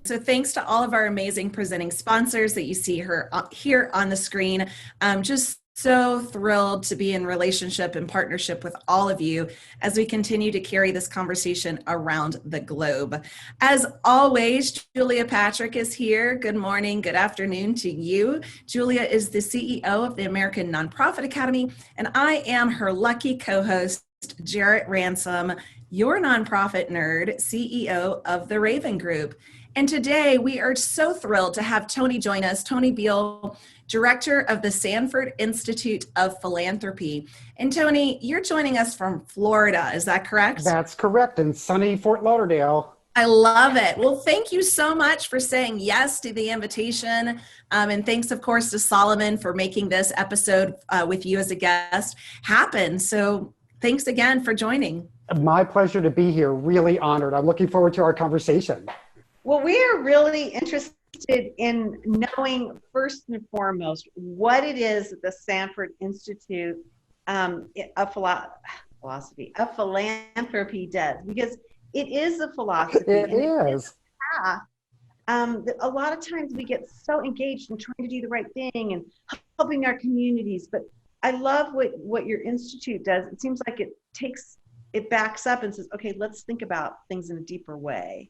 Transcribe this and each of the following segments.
So thanks to all of our amazing presenting sponsors that you see here on the screen. Just so thrilled to be in relationship and partnership with all of you as we continue to carry this conversation around the globe. As always, Julia Patrick is here. Good morning, good afternoon to you. Julia is the CEO of the American Nonprofit Academy, and I am her lucky co-host, Jarrett Ransom, your nonprofit nerd, CEO of the Raven Group. And today we are so thrilled to have Tony join us, Tony Beal, Director of the Sanford Institute of Philanthropy. And Tony, you're joining us from Florida, is that correct? That's correct, in sunny Fort Lauderdale. I love it. Well, thank you so much for saying yes to the invitation. And thanks, of course, to Solomon for making this episode with you as a guest happen. So thanks again for joining. My pleasure to be here. Really honored. I'm looking forward to our conversation. Well, we are really interested in knowing first and foremost what it is that the Sanford Institute of Philanthropy does, because it is a philosophy. It is. A lot of times we get so engaged in trying to do the right thing and helping our communities, but I love what your institute does. It seems like it backs up and says, okay, let's think about things in a deeper way.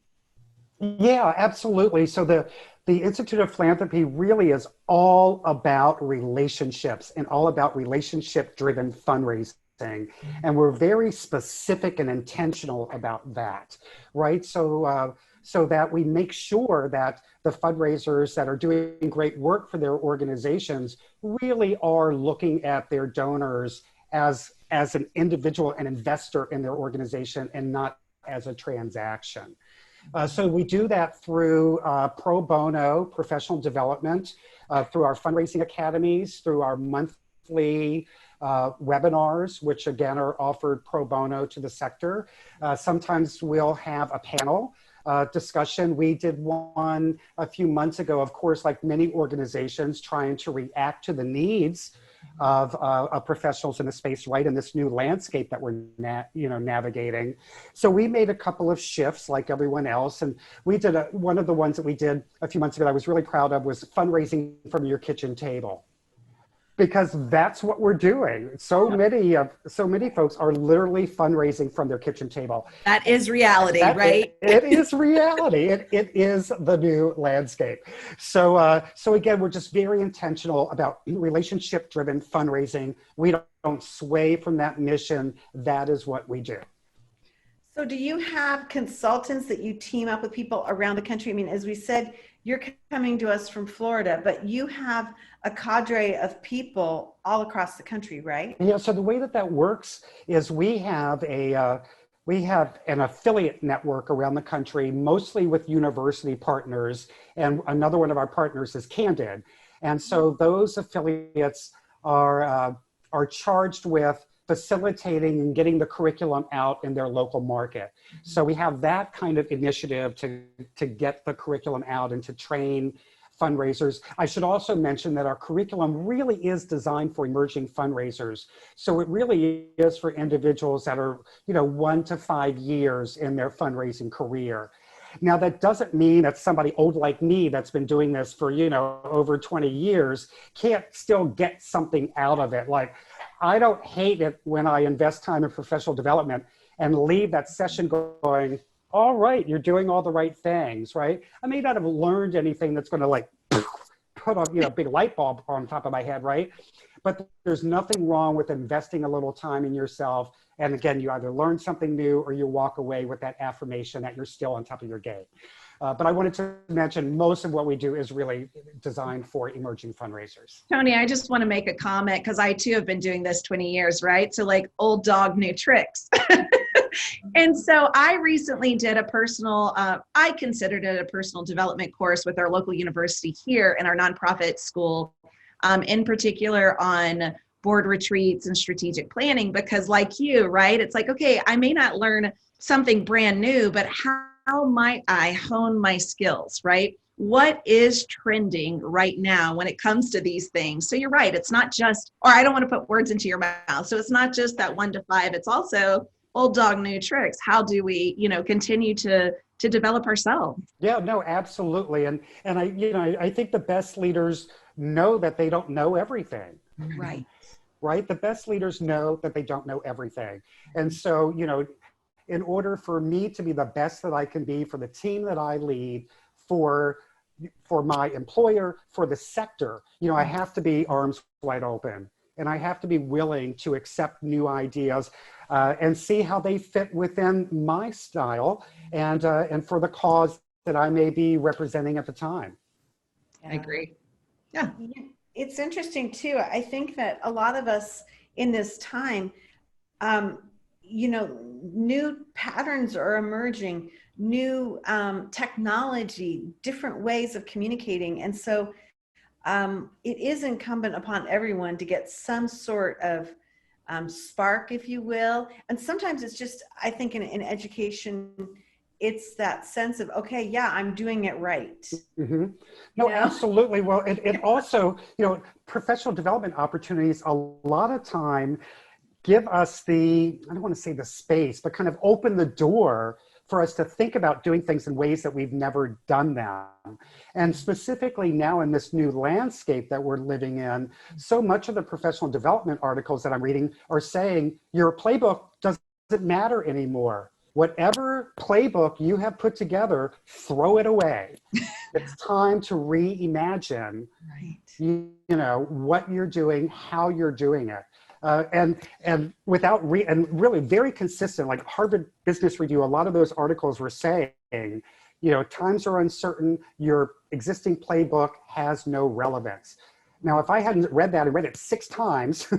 Yeah, absolutely. So the Institute of Philanthropy really is all about relationships and all about relationship-driven fundraising. And we're very specific and intentional about that, right? So that we make sure that the fundraisers that are doing great work for their organizations really are looking at their donors as an individual, an investor in their organization, and not as a transaction. So we do that through pro bono professional development, through our fundraising academies, through our monthly webinars, which again are offered pro bono to the sector. Sometimes we'll have a panel discussion. We did one a few months ago, of course, like many organizations trying to react to the needs of professionals in the space, right, in this new landscape that we're navigating. So we made a couple of shifts like everyone else, and we did one of the ones that we did a few months ago that I was really proud of was fundraising from your kitchen table. Because that's what we're doing. So many folks are literally fundraising from their kitchen table. That is reality, right? It is reality. It is the new landscape. So again, we're just very intentional about relationship-driven fundraising. We don't sway from that mission. That is what we do. So do you have consultants that you team up with people around the country? I mean, as we said, you're coming to us from Florida, but you have a cadre of people all across the country, right? Yeah, so the way that works is we have an affiliate network around the country, mostly with university partners, and another one of our partners is Candid. And so those affiliates are charged with facilitating and getting the curriculum out in their local market. So we have that kind of initiative to get the curriculum out and to train fundraisers. I should also mention that our curriculum really is designed for emerging fundraisers. So it really is for individuals that are, 1 to 5 years in their fundraising career. Now, that doesn't mean that somebody old like me that's been doing this for, over 20 years can't still get something out of it. Like, I don't hate it when I invest time in professional development and leave that session going, all right, you're doing all the right things, right? I may not have learned anything that's going to put a big light bulb on top of my head, right? But there's nothing wrong with investing a little time in yourself. And again, you either learn something new or you walk away with that affirmation that you're still on top of your game. But I wanted to mention most of what we do is really designed for emerging fundraisers. Tony, I just want to make a comment because I too have been doing this 20 years, right? So like old dog, new tricks. And so I recently did I considered it a personal development course with our local university here in our nonprofit school, in particular on board retreats and strategic planning, because like you, right? It's like, okay, I may not learn something brand new, but how might I hone my skills, right? What is trending right now when it comes to these things? So you're right. It's not just, or I don't want to put words into your mouth. So it's not just that 1 to 5. It's also old dog, new tricks. How do we, continue to to develop ourselves. Yeah, no, absolutely. And I think the best leaders know that they don't know everything. Right. Right? The best leaders know that they don't know everything. And so, in order for me to be the best that I can be for the team that I lead, for my employer, for the sector, I have to be arms wide open, and I have to be willing to accept new ideas and see how they fit within my style and for the cause that I may be representing at the time. I agree. Yeah. It's interesting too. I think that a lot of us in this time, new patterns are emerging, new technology, different ways of communicating. And so it is incumbent upon everyone to get some sort of spark, if you will. And sometimes it's just, I think in education, it's that sense of, okay, yeah, I'm doing it right. Mm-hmm. No, absolutely. Well, it also, professional development opportunities a lot of time give us I don't want to say the space, but kind of open the door for us to think about doing things in ways that we've never done them. And specifically now in this new landscape that we're living in, so much of the professional development articles that I'm reading are saying your playbook doesn't matter anymore. Whatever playbook you have put together, throw it away. It's time to reimagine, what you're doing, how you're doing it. And really very consistent, like Harvard Business Review, a lot of those articles were saying, times are uncertain, your existing playbook has no relevance. Now, if I hadn't read that and read it 6 times,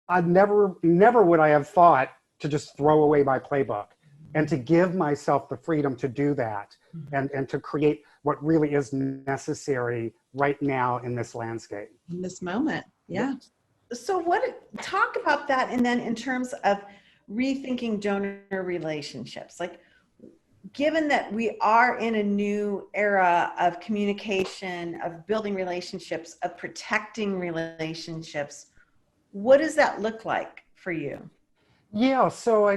I'd never would I have thought to just throw away my playbook and to give myself the freedom to do that and to create what really is necessary right now in this landscape. In this moment, yeah. So talk about that, and then in terms of rethinking donor relationships, like given that we are in a new era of communication, of building relationships, of protecting relationships, what does that look like for you? Yeah, so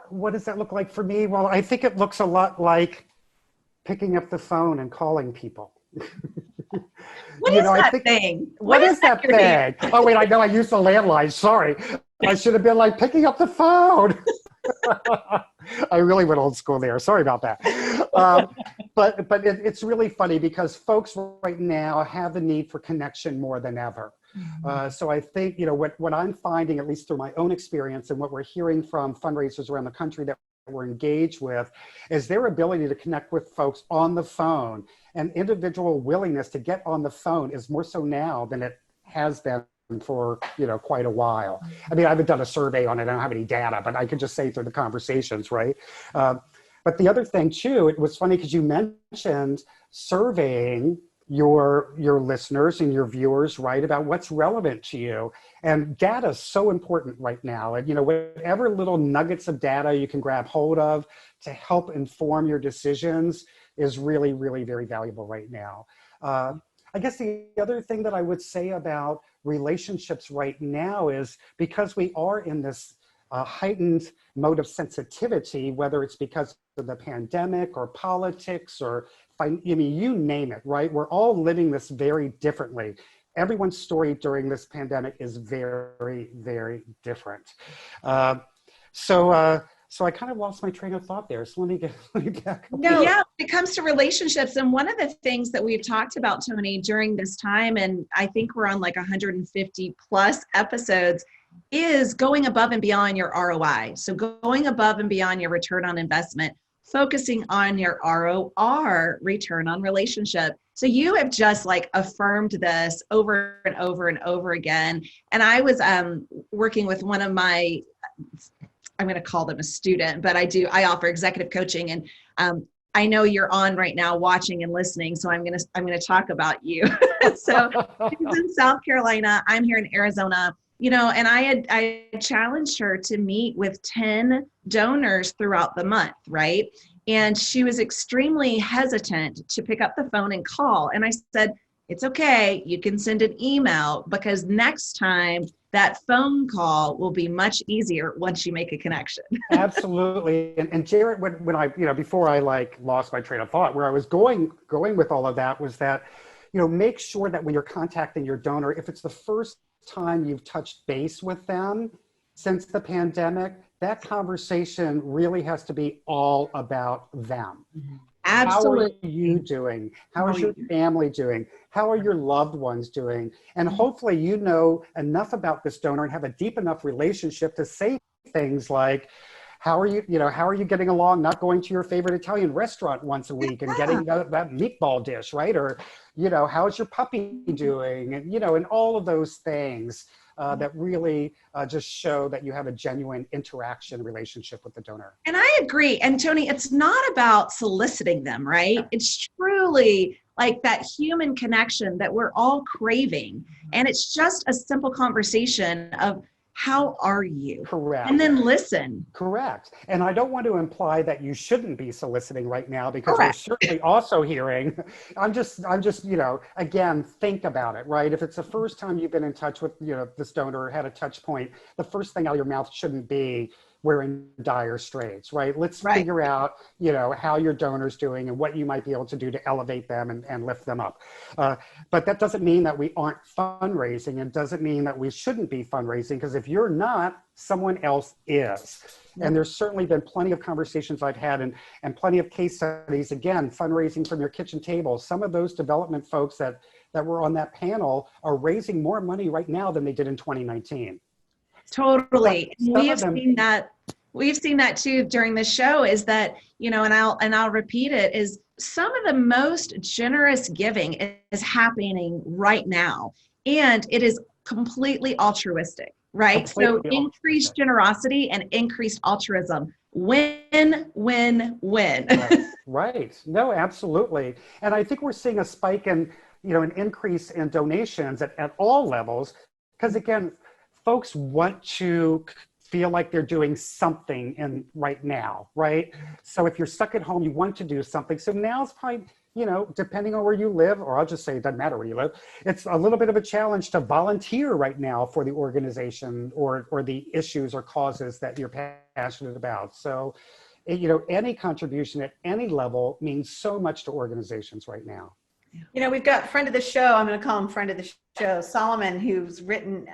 what does that look like for me? Well, I think it looks a lot like picking up the phone and calling people. What is that thing? What is that thing? Oh, wait, I know I used the landline. Sorry. I should have been like picking up the phone. I really went old school there. Sorry about that. But it's really funny because folks right now have the need for connection more than ever. So I think, what I'm finding, at least through my own experience and what we're hearing from fundraisers around the country that we're engaged with, is their ability to connect with folks on the phone, and individual willingness to get on the phone is more so now than it has been for quite a while. I mean, I haven't done a survey on it. I don't have any data, but I could just say through the conversations, right? But the other thing too, it was funny because you mentioned surveying your listeners and your viewers, right, about what's relevant to you. And data is so important right now. And whatever little nuggets of data you can grab hold of to help inform your decisions is really, really very valuable right now. I guess the other thing that I would say about relationships right now is because we are in this heightened mode of sensitivity, whether it's because of the pandemic or politics or you name it, right? We're all living this very differently. Everyone's story during this pandemic is very, very different. So I kind of lost my train of thought there. So let me get back up. No, yeah, when it comes to relationships, and one of the things that we've talked about, Tony, during this time, and I think we're on like 150 plus episodes, is going above and beyond your ROI. So going above and beyond your return on investment, focusing on your ROR, return on relationship. So you have just like affirmed this over and over and over again. And I was working with one of my, I'm going to call them a student, but I offer executive coaching, and I know you're on right now watching and listening. So I'm going to talk about you. So she's in South Carolina. I'm here in Arizona. And I challenged her to meet with 10 donors throughout the month, right? And she was extremely hesitant to pick up the phone and call. And I said, it's okay, you can send an email, because next time that phone call will be much easier once you make a connection. Absolutely. And Jared, when I, before I like lost my train of thought, where I was going with all of that was that, make sure that when you're contacting your donor, if it's the first time you've touched base with them since the pandemic, that conversation really has to be all about them. Absolutely. How are you doing? How is your family doing? How are your loved ones doing? And hopefully you know enough about this donor and have a deep enough relationship to say things like, how are you getting along not going to your favorite Italian restaurant once a week and getting that meatball dish, right? Or, how's your puppy doing? And all of those things that really just show that you have a genuine interaction relationship with the donor. And I agree. And Tony, it's not about soliciting them, right? It's truly like that human connection that we're all craving. And it's just a simple conversation of, how are you? Correct. And then listen. Correct. And I don't want to imply that you shouldn't be soliciting right now, because Correct. we're certainly also hearing, I'm just, again, think about it, right? If it's the first time you've been in touch with, this donor or had a touch point, the first thing out of your mouth shouldn't be, we're in dire straits, right? Let's figure out, how your donor's doing and what you might be able to do to elevate them and lift them up. But that doesn't mean that we aren't fundraising, and doesn't mean that we shouldn't be fundraising, because if you're not, someone else is. And there's certainly been plenty of conversations I've had and plenty of case studies, again, fundraising from your kitchen table. Some of those development folks that were on that panel are raising more money right now than they did in 2019. Totally. We've seen that too during the show, is that, and I'll repeat it, is some of the most generous giving is happening right now. And it is completely altruistic, right? So increased generosity and increased altruism. Win, win, win. Right. No, absolutely. And I think we're seeing a spike in, an increase in donations at all levels. Because again, folks want to feel like they're doing something right now, right? So if you're stuck at home, you want to do something. So now's probably, depending on where you live, or I'll just say it doesn't matter where you live, it's a little bit of a challenge to volunteer right now for the organization or the issues or causes that you're passionate about. So, any contribution at any level means so much to organizations right now. We've got friend of the show, I'm going to call him friend of the show, Solomon, who's written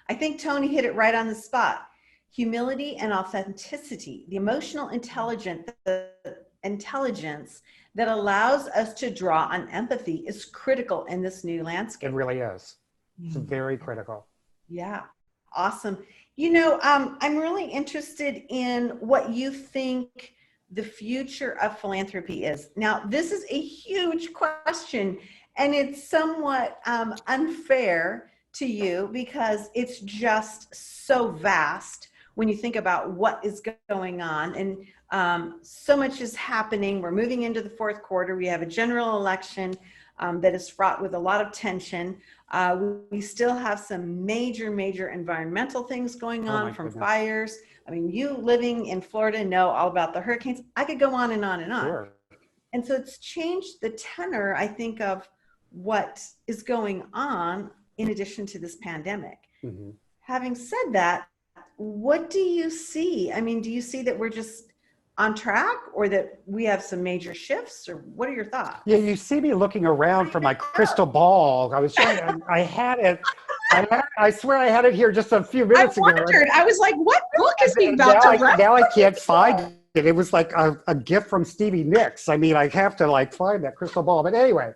I think Tony hit it right on the spot. Humility and authenticity, the emotional intelligence that allows us to draw on empathy is critical in this new landscape. It really is. It's very critical. Yeah. Awesome. I'm really interested in what you think the future of philanthropy is. Now, this is a huge question, and it's somewhat unfair to you because it's just so vast when you think about what is going on, and so much is happening. We're moving into the fourth quarter. We have a general election that is fraught with a lot of tension. We still have some major environmental things going on, from fires. I mean, you living in Florida know all about the hurricanes. I could go on and on and on. Sure. And so it's changed the tenor, I think, of what is going on in addition to this pandemic. Mm-hmm. Having said that, what do you see? I mean, do you see that we're just on track, or that we have some major shifts, or what are your thoughts? Yeah, you see me looking around for my crystal ball. I was trying to, I had it. I swear I had it here just a few minutes ago. I wondered. I was like, what book is he about to read? Now I can't find it. It was like a gift from Stevie Nicks. I mean, I have to find that crystal ball. But anyway,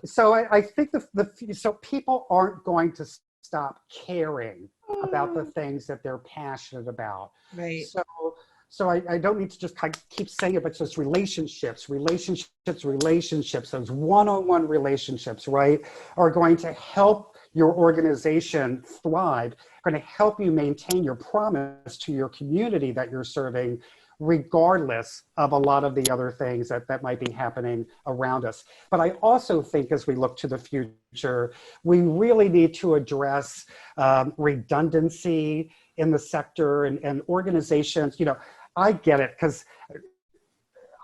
so I think so people aren't going to stop caring about the things that they're passionate about. Right. So I don't need to just keep saying it, but just relationships, those one-on-one relationships, right, are going to help your organization thrive, going to help you maintain your promise to your community that you're serving, regardless of a lot of the other things that might be happening around us. But I also think as we look to the future, we really need to address redundancy in the sector and organizations. I get it, because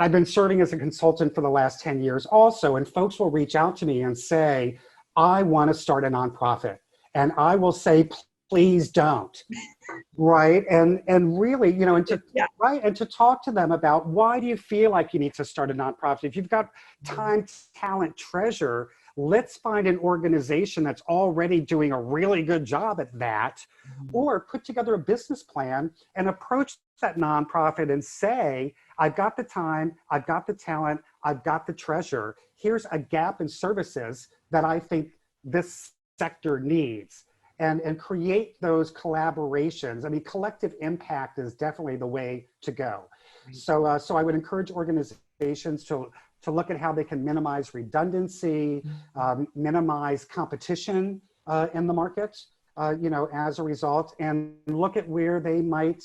I've been serving as a consultant for the last 10 years also, and folks will reach out to me and say, I want to start a nonprofit. And I will say, please don't. Right. And really, you know, Yeah. and to talk to them about why do you feel like you need to start a nonprofit? If you've got time, talent, treasure, let's find an organization that's already doing a really good job at that, or put together a business plan and approach that nonprofit and say, I've got the time, I've got the talent, I've got the treasure. Here's a gap in services that I think this sector needs. And create those collaborations. I mean, collective impact is definitely the way to go. So, so I would encourage organizations to look at how they can minimize redundancy, minimize competition in the market, you know, as a result, and look at where they might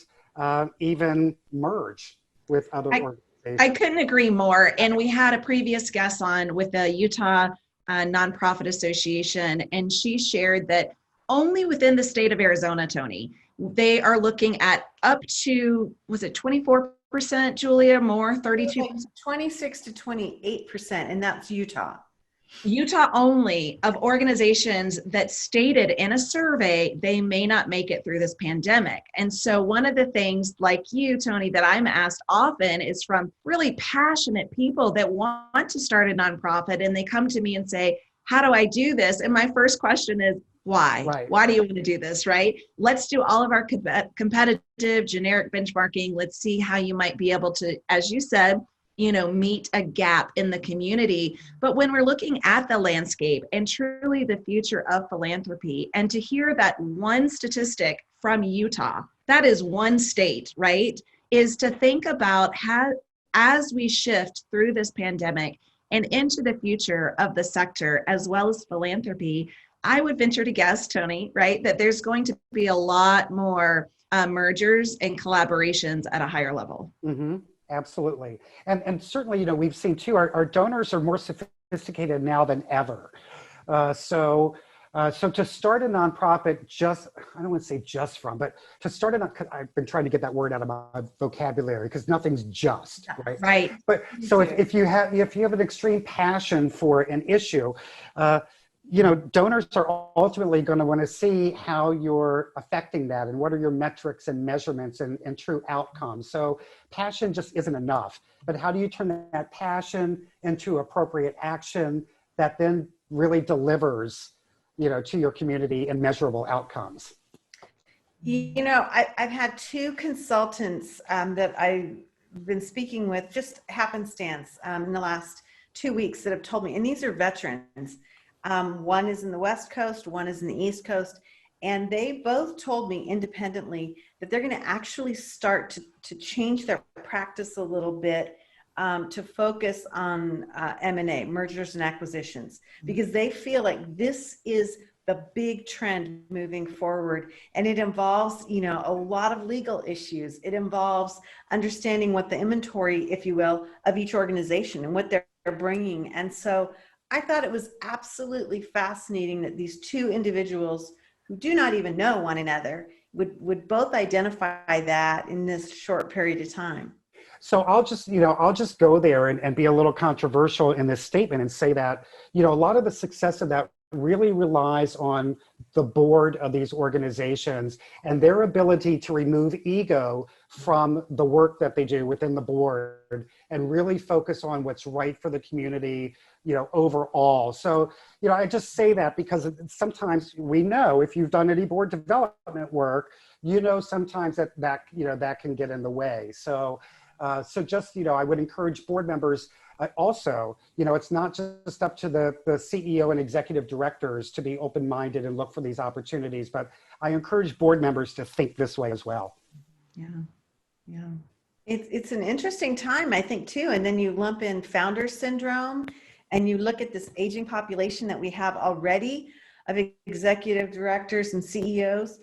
even merge with other organizations. I couldn't agree more. And we had a previous guest on with the Utah Nonprofit Association, and she shared that only within the state of Arizona, Tony, they are looking at up to, was it 24%, Julia, more, 32%? 26 to 28%, and that's Utah. Utah only, of organizations that stated in a survey they may not make it through this pandemic. And so one of the things, like you, Tony, that I'm asked often is from really passionate people that want to start a nonprofit, and they come to me and say, how do I do this? And my first question is, why? Right. Why do you want to do this, right? Let's do all of our competitive generic benchmarking. Let's see how you might be able to, as you said, you know, meet a gap in the community. But when we're looking at the landscape and truly the future of philanthropy, and to hear that one statistic from Utah, that is one state, right, is to think about how, as we shift through this pandemic and into the future of the sector, as well as philanthropy, I would venture to guess, Tony, right, that there's going to be a lot more mergers and collaborations at a higher level. Mm-hmm. Absolutely. And certainly, you know, we've seen too, our donors are more sophisticated now than ever. So to start a nonprofit, I don't want to say just from, but to start I've been trying to get that word out of my vocabulary because nothing's just, right? Right. But so if you have an extreme passion for an issue, you know, donors are ultimately going to want to see how you're affecting that and what are your metrics and measurements and true outcomes. So passion just isn't enough, but how do you turn that passion into appropriate action that then really delivers, you know, to your community and measurable outcomes? You know, I've had two consultants that I've been speaking with, just happenstance, in the last 2 weeks, that have told me, and these are veterans. One is in the West Coast, one is in the East Coast, and they both told me independently that they're going to actually start to change their practice a little bit to focus on M&A, mergers and acquisitions, because they feel like this is the big trend moving forward. And it involves, you know, a lot of legal issues. It involves understanding what the inventory, if you will, of each organization and what they're bringing. And so I thought it was absolutely fascinating that these two individuals who do not even know one another would both identify that in this short period of time. So I'll just go there and be a little controversial in this statement and say that, you know, a lot of the success of that really relies on the board of these organizations and their ability to remove ego from the work that they do within the board and really focus on what's right for the community, you know, overall. So, you know, I just say that because sometimes we know, if you've done any board development work, you know, sometimes that you know, that can get in the way. So just, you know, I would encourage board members also, you know, it's not just up to the CEO and executive directors to be open-minded and look for these opportunities, but I encourage board members to think this way as well. Yeah, yeah. It's an interesting time, I think, too. And then you lump in founder syndrome and you look at this aging population that we have already of executive directors and CEOs.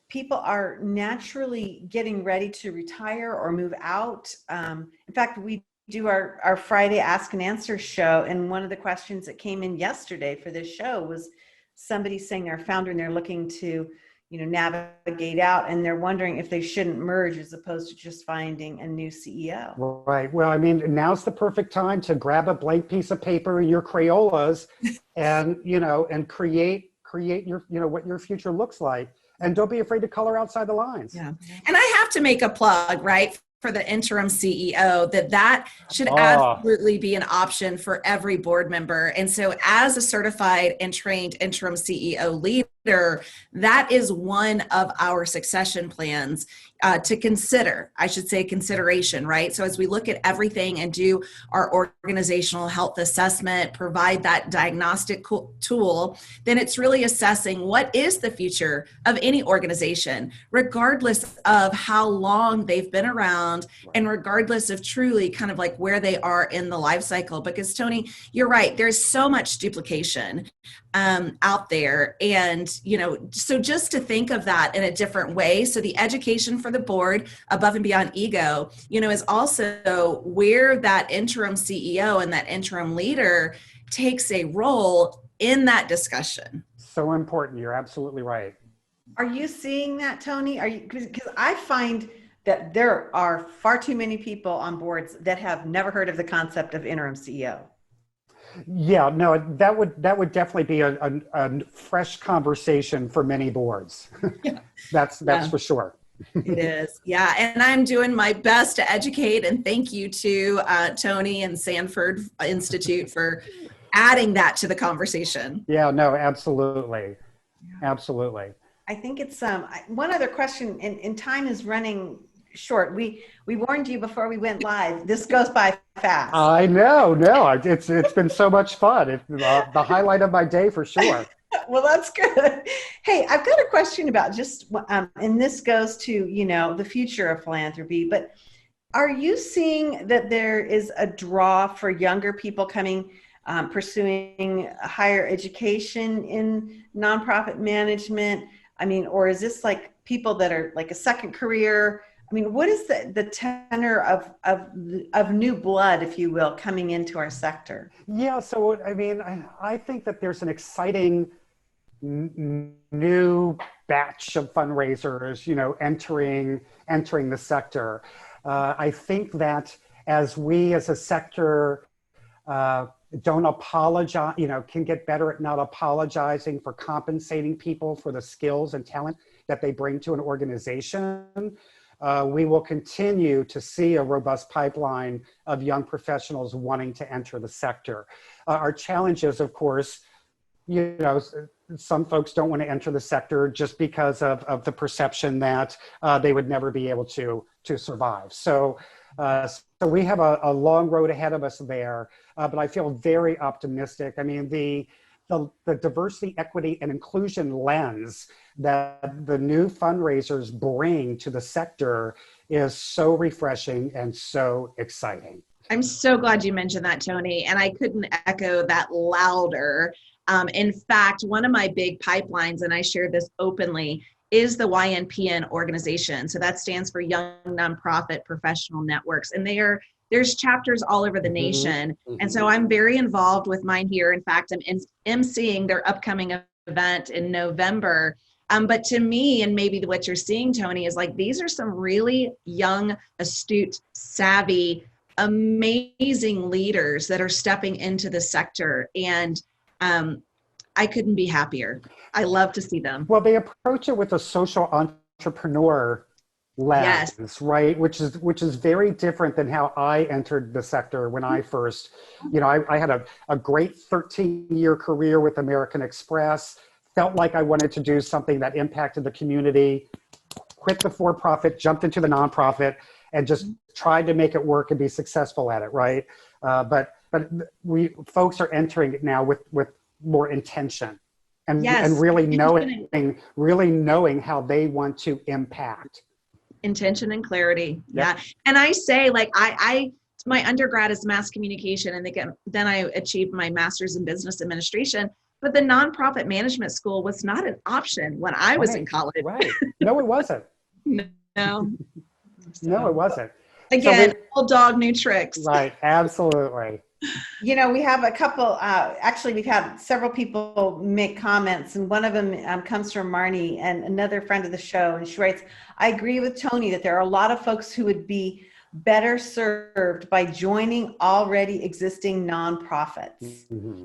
People are naturally getting ready to retire or move out. In fact, we do our Friday Ask and Answer show, and one of the questions that came in yesterday for this show was somebody saying they're a founder and they're looking to, you know, navigate out, and they're wondering if they shouldn't merge as opposed to just finding a new CEO. Right. Well, I mean, now's the perfect time to grab a blank piece of paper and your Crayolas and, you know, and create create your, what your future looks like. And don't be afraid to color outside the lines. Yeah. And I have to make a plug, right? For the interim CEO, that should absolutely be an option for every board member. And so as a certified and trained interim CEO leader, that is one of our succession plans to consider. I should say consideration, right? So as we look at everything and do our organizational health assessment, provide that diagnostic tool, then it's really assessing what is the future of any organization, regardless of how long they've been around and regardless of truly kind of like where they are in the life cycle. Because Tony, you're right, there's so much duplication out there. And, so just to think of that in a different way. So the education for the board above and beyond ego, is also where that interim CEO and that interim leader takes a role in that discussion. So important. You're absolutely right. Are you seeing that, Tony? Because I find that there are far too many people on boards that have never heard of the concept of interim CEO. Yeah, no, that would definitely be a fresh conversation for many boards. Yeah. That's for sure. It is. Yeah. And I'm doing my best to educate, and thank you to Tony and Sanford Institute for adding that to the conversation. Yeah, no, absolutely. Yeah. Absolutely. I think it's one other question, and time is running short. We warned you before we went live. This goes by fast. I know. No, it's been so much fun. It's the highlight of my day for sure. Well, that's good. Hey, I've got a question about just, and this goes to, the future of philanthropy, but are you seeing that there is a draw for younger people coming, pursuing higher education in nonprofit management? I mean, or is this like people that are like a second career? I mean, what is the tenor of new blood, if you will, coming into our sector? Yeah, so I mean, I think that there's an exciting new batch of fundraisers, entering the sector. I think that as we as a sector don't apologize, can get better at not apologizing for compensating people for the skills and talent that they bring to an organization, we will continue to see a robust pipeline of young professionals wanting to enter the sector. Our challenge is, of course, some folks don't want to enter the sector just because of the perception that they would never be able to survive. So we have a long road ahead of us there, but I feel very optimistic. I mean, the diversity, equity, and inclusion lens that the new fundraisers bring to the sector is so refreshing and so exciting. I'm so glad you mentioned that, Tony, and I couldn't echo that louder. In fact, one of my big pipelines, and I share this openly, is the YNPN organization. So that stands for Young Nonprofit Professional Networks. And there's chapters all over the nation. Mm-hmm. And so I'm very involved with mine here. In fact, I'm emceeing their upcoming event in November. But to me, and maybe what you're seeing, Tony, is like, these are some really young, astute, savvy, amazing leaders that are stepping into the sector. And I couldn't be happier. I love to see them. Well, they approach it with a social entrepreneur lens, yes. Right? Which is very different than how I entered the sector when I first, I had a great 13-year career with American Express, felt like I wanted to do something that impacted the community, quit the for-profit, jumped into the nonprofit, and just tried to make it work and be successful at it, right? But folks are entering it now with more intention and really knowing how they want to impact. Intention and clarity. Yep. Yeah. And I say, like, my undergrad is mass communication, and then I achieved my master's in business administration. But the nonprofit management school was not an option when I was in college. Right. No, it wasn't. No. No, it wasn't. Again, old dog, new tricks. Right. Absolutely. We have a couple, actually we've had several people make comments, and one of them comes from Marnie, and another friend of the show. And she writes, I agree with Tony that there are a lot of folks who would be better served by joining already existing nonprofits. Mm-hmm.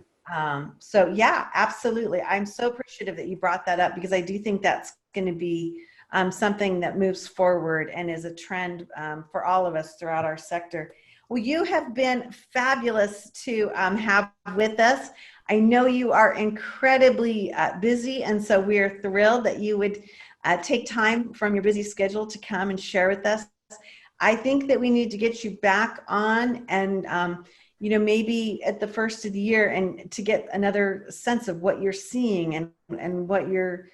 So yeah, absolutely. I'm so appreciative that you brought that up because I do think that's going to be something that moves forward and is a trend for all of us throughout our sector. Well, you have been fabulous to have with us. I know you are incredibly busy, and so we are thrilled that you would take time from your busy schedule to come and share with us. I think that we need to get you back on and maybe at the first of the year and to get another sense of what you're seeing and what your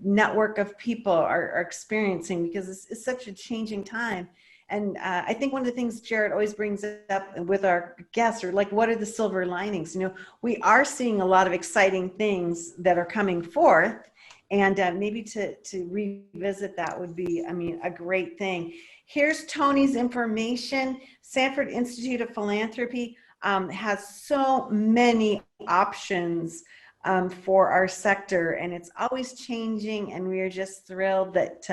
network of people are experiencing, because it's such a changing time. And I think one of the things Jared always brings up with our guests are like, what are the silver linings? We are seeing a lot of exciting things that are coming forth, and maybe to revisit that would be, a great thing. Here's Tony's information. Sanford Institute of Philanthropy has so many options for our sector, and it's always changing, and we are just thrilled that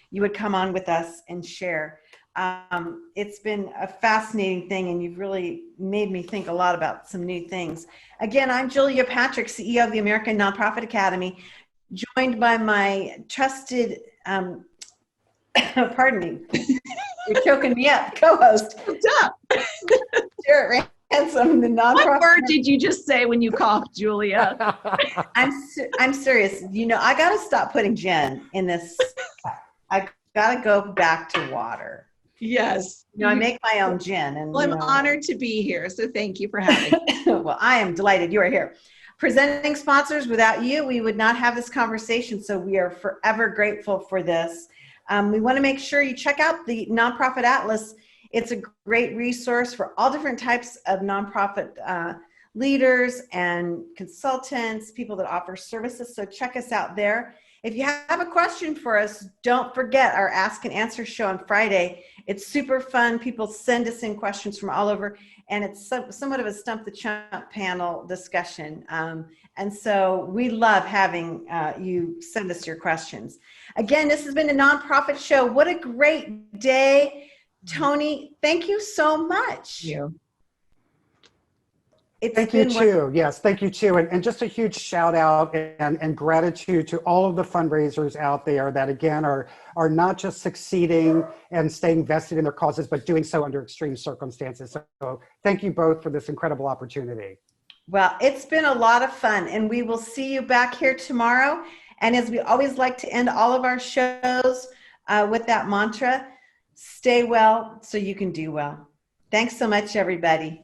you would come on with us and share. It's been a fascinating thing, and you've really made me think a lot about some new things. Again, I'm Julia Patrick, CEO of the American Nonprofit Academy, joined by my trusted, pardon me, you're choking me up, co-host. What's up? Stuart Ransom, the nonprofit. What word did you just say when you coughed, Julia? I'm serious. I got to stop putting gin in this. I got to go back to water. Yes. I make my own gin. And well, I'm honored to be here, so thank you for having me. Well, I am delighted you are here. Presenting sponsors, without you, we would not have this conversation, so we are forever grateful for this. We want to make sure you check out the Nonprofit Atlas. It's a great resource for all different types of nonprofit leaders and consultants, people that offer services. So check us out there. If you have a question for us, don't forget our Ask and Answer show on Friday. It's super fun. People send us in questions from all over, and it's somewhat of a Stump the Chump panel discussion. And so we love having you send us your questions. Again, this has been a Nonprofit Show. What a great day. Tony, thank you so much. Thank you. Thank you too. Yes, thank you too. And just a huge shout out and gratitude to all of the fundraisers out there that, again, are not just succeeding and staying vested in their causes, but doing so under extreme circumstances. So thank you both for this incredible opportunity. Well, it's been a lot of fun, and we will see you back here tomorrow. And as we always like to end all of our shows with that mantra, stay well so you can do well. Thanks so much, everybody.